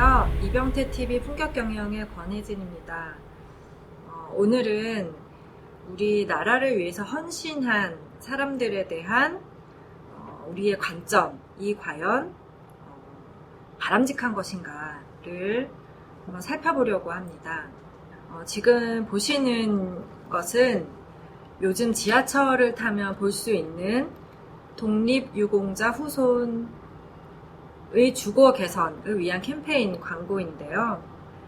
안녕하세요. 이병태TV 품격경영의 권혜진입니다. 오늘은 우리나라를 위해서 헌신한 사람들에 대한 우리의 관점이 과연 바람직한 것인가를 한번 살펴보려고 합니다. 지금 보시는 것은 요즘 지하철을 타면 볼 수 있는 독립유공자 후손의 주거 개선을 위한 캠페인 광고인데요.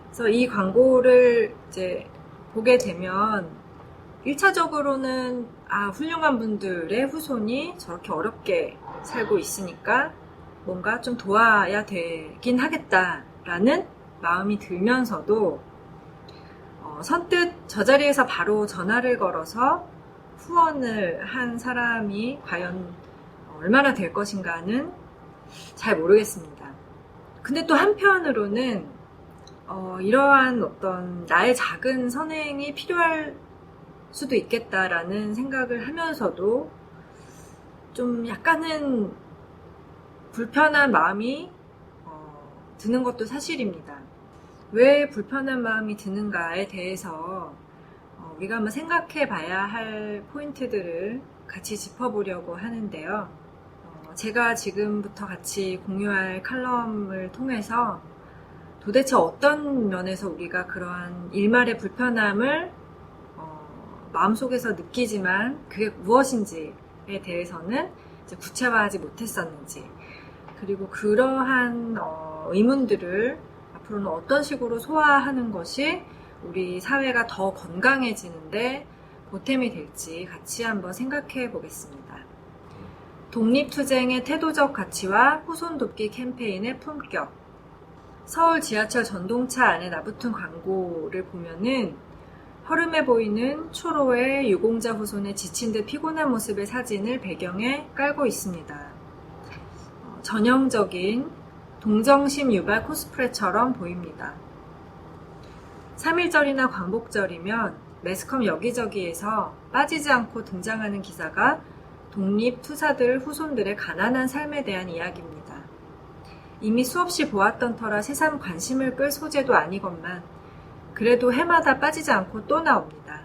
그래서 이 광고를 이제 보게 되면 1차적으로는 훌륭한 분들의 후손이 저렇게 어렵게 살고 있으니까 뭔가 좀 도와야 되긴 하겠다라는 마음이 들면서도 선뜻 저 자리에서 바로 전화를 걸어서 후원을 한 사람이 과연 얼마나 될 것인가는 잘 모르겠습니다. 근데 또 한편으로는 이러한 어떤 나의 작은 선행이 필요할 수도 있겠다라는 생각을 하면서도 좀 약간은 불편한 마음이 드는 것도 사실입니다. 왜 불편한 마음이 드는가에 대해서 우리가 한번 생각해 봐야 할 포인트들을 같이 짚어보려고 하는데요. 제가 지금부터 같이 공유할 칼럼을 통해서 도대체 어떤 면에서 우리가 그러한 일말의 불편함을 마음속에서 느끼지만 그게 무엇인지에 대해서는 이제 구체화하지 못했었는지, 그리고 그러한 의문들을 앞으로는 어떤 식으로 소화하는 것이 우리 사회가 더 건강해지는데 보탬이 될지 같이 한번 생각해 보겠습니다. 독립투쟁의 태도적 가치와 후손 돕기 캠페인의 품격. 서울 지하철 전동차 안에 나붙은 광고를 보면은 허름해 보이는 초로의 유공자 후손의 지친 듯 피곤한 모습의 사진을 배경에 깔고 있습니다. 전형적인 동정심 유발 코스프레처럼 보입니다. 3.1절이나 광복절이면 매스컴 여기저기에서 빠지지 않고 등장하는 기사가 독립투사들 후손들의 가난한 삶에 대한 이야기입니다. 이미 수없이 보았던 터라 새삼 관심을 끌 소재도 아니건만 그래도 해마다 빠지지 않고 또 나옵니다.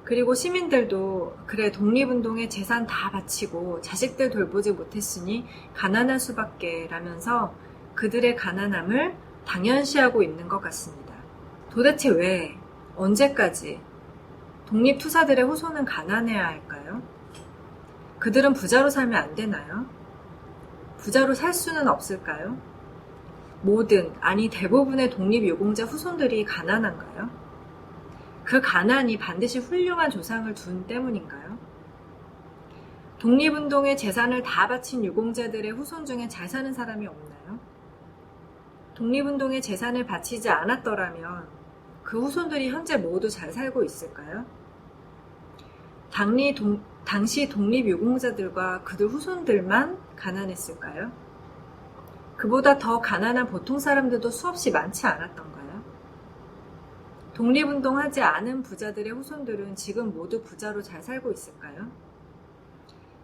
그리고 시민들도 그래 독립운동에 재산 다 바치고 자식들 돌보지 못했으니 가난할 수밖에 라면서 그들의 가난함을 당연시하고 있는 것 같습니다. 도대체 왜, 언제까지 독립투사들의 후손은 가난해야 할까요? 그들은 부자로 살면 안 되나요? 부자로 살 수는 없을까요? 모든, 아니 대부분의 독립유공자 후손들이 가난한가요? 그 가난이 반드시 훌륭한 조상을 둔 때문인가요? 독립운동에 재산을 다 바친 유공자들의 후손 중에 잘 사는 사람이 없나요? 독립운동에 재산을 바치지 않았더라면 그 후손들이 현재 모두 잘 살고 있을까요? 당시 독립유공자들과 그들 후손들만 가난했을까요? 그보다 더 가난한 보통 사람들도 수없이 많지 않았던가요? 독립운동하지 않은 부자들의 후손들은 지금 모두 부자로 잘 살고 있을까요?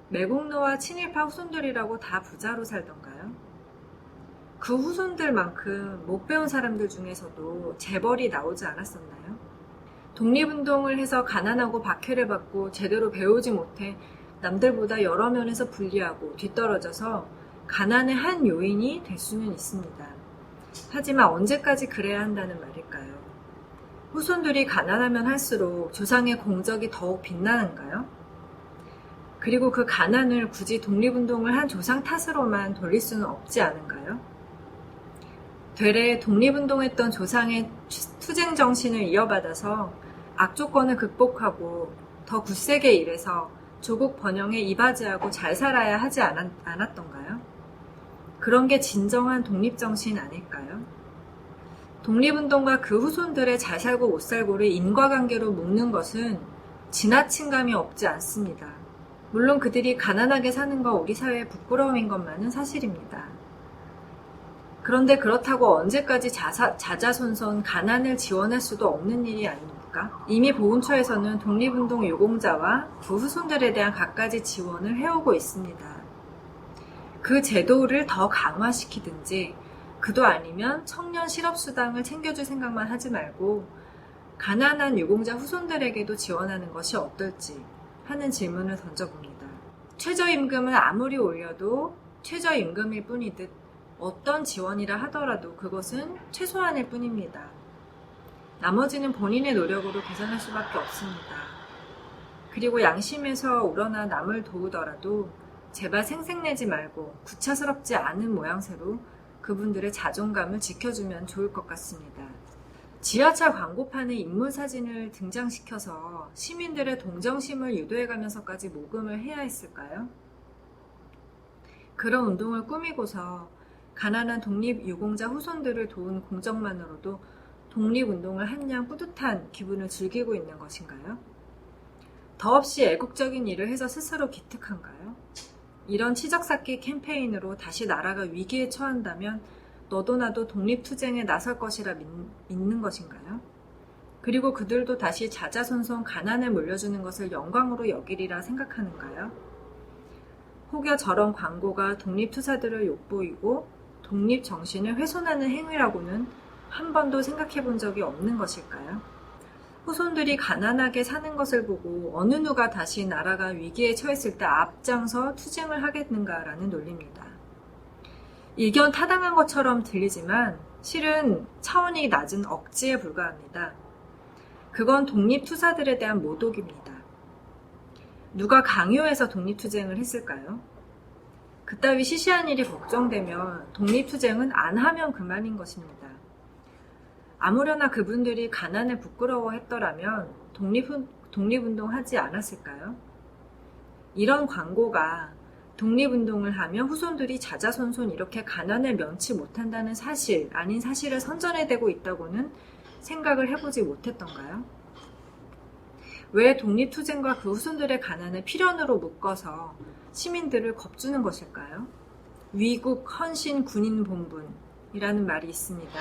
매국노와 친일파 후손들이라고 다 부자로 살던가요? 그 후손들만큼 못 배운 사람들 중에서도 재벌이 나오지 않았었나요? 독립운동을 해서 가난하고 박해를 받고 제대로 배우지 못해 남들보다 여러 면에서 불리하고 뒤떨어져서 가난의 한 요인이 될 수는 있습니다. 하지만 언제까지 그래야 한다는 말일까요? 후손들이 가난하면 할수록 조상의 공적이 더욱 빛나는가요? 그리고 그 가난을 굳이 독립운동을 한 조상 탓으로만 돌릴 수는 없지 않은가요? 되레 독립운동했던 조상의 투쟁 정신을 이어받아서 악조건을 극복하고 더 굳세게 일해서 조국 번영에 이바지하고 잘 살아야 하지 않았던가요? 그런 게 진정한 독립정신 아닐까요? 독립운동과 그 후손들의 잘 살고 못 살고를 인과관계로 묶는 것은 지나친 감이 없지 않습니다. 물론 그들이 가난하게 사는 거 우리 사회의 부끄러움인 것만은 사실입니다. 그런데 그렇다고 언제까지 자자손손 가난을 지원할 수도 없는 일이 아닙니까? 이미 보훈처에서는 독립운동 유공자와 그 후손들에 대한 갖가지 지원을 해오고 있습니다. 그 제도를 더 강화시키든지 그도 아니면 청년 실업수당을 챙겨줄 생각만 하지 말고 가난한 유공자 후손들에게도 지원하는 것이 어떨지 하는 질문을 던져봅니다. 최저임금을 아무리 올려도 최저임금일 뿐이듯 어떤 지원이라 하더라도 그것은 최소한일 뿐입니다. 나머지는 본인의 노력으로 계산할 수밖에 없습니다. 그리고 양심에서 우러나 남을 도우더라도 제발 생색내지 말고 구차스럽지 않은 모양새로 그분들의 자존감을 지켜주면 좋을 것 같습니다. 지하철 광고판에 인물 사진을 등장시켜서 시민들의 동정심을 유도해가면서까지 모금을 해야 했을까요? 그런 운동을 꾸미고서 가난한 독립유공자 후손들을 도운 공적만으로도 독립운동을 한양 뿌듯한 기분을 즐기고 있는 것인가요? 더없이 애국적인 일을 해서 스스로 기특한가요? 이런 치적쌓기 캠페인으로 다시 나라가 위기에 처한다면 너도 나도 독립투쟁에 나설 것이라 믿는 것인가요? 그리고 그들도 다시 자자손손 가난에 물려주는 것을 영광으로 여기리라 생각하는가요? 혹여 저런 광고가 독립투사들을 욕보이고 독립정신을 훼손하는 행위라고는 한 번도 생각해 본 적이 없는 것일까요? 후손들이 가난하게 사는 것을 보고 어느 누가 다시 나라가 위기에 처했을 때 앞장서 투쟁을 하겠는가라는 논리입니다. 이견 타당한 것처럼 들리지만 실은 차원이 낮은 억지에 불과합니다. 그건 독립투사들에 대한 모독입니다. 누가 강요해서 독립투쟁을 했을까요? 그따위 시시한 일이 걱정되면 독립투쟁은 안 하면 그만인 것입니다. 아무려나 그분들이 가난에 부끄러워했더라면 독립운동하지 않았을까요? 이런 광고가 독립운동을 하면 후손들이 자자손손 이렇게 가난을 면치 못한다는 사실, 아닌 사실을 선전해대고 있다고는 생각을 해보지 못했던가요? 왜 독립투쟁과 그 후손들의 가난을 필연으로 묶어서 시민들을 겁주는 것일까요? 위국 헌신 군인 본분이라는 말이 있습니다.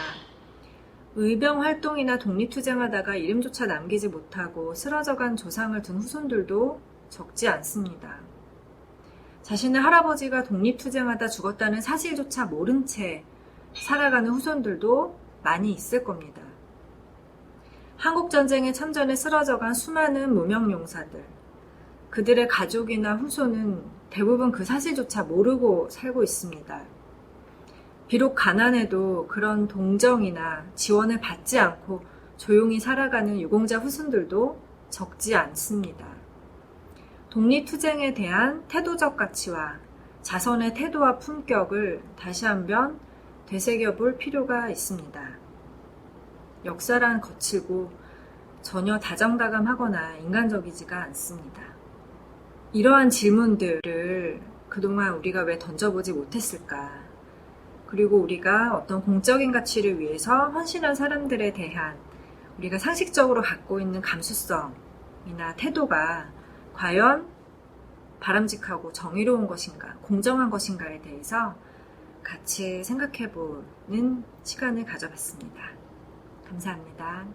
의병활동이나 독립투쟁하다가 이름조차 남기지 못하고 쓰러져간 조상을 둔 후손들도 적지 않습니다. 자신의 할아버지가 독립투쟁하다 죽었다는 사실조차 모른 채 살아가는 후손들도 많이 있을 겁니다. 한국전쟁에 참전해 쓰러져간 수많은 무명용사들, 그들의 가족이나 후손은 대부분 그 사실조차 모르고 살고 있습니다. 비록 가난해도 그런 동정이나 지원을 받지 않고 조용히 살아가는 유공자 후손들도 적지 않습니다. 독립투쟁에 대한 태도적 가치와 자선의 태도와 품격을 다시 한번 되새겨볼 필요가 있습니다. 역사란 거칠고 전혀 다정다감하거나 인간적이지가 않습니다. 이러한 질문들을 그동안 우리가 왜 던져보지 못했을까? 그리고 우리가 어떤 공적인 가치를 위해서 헌신한 사람들에 대한 우리가 상식적으로 갖고 있는 감수성이나 태도가 과연 바람직하고 정의로운 것인가, 공정한 것인가에 대해서 같이 생각해보는 시간을 가져봤습니다. 감사합니다.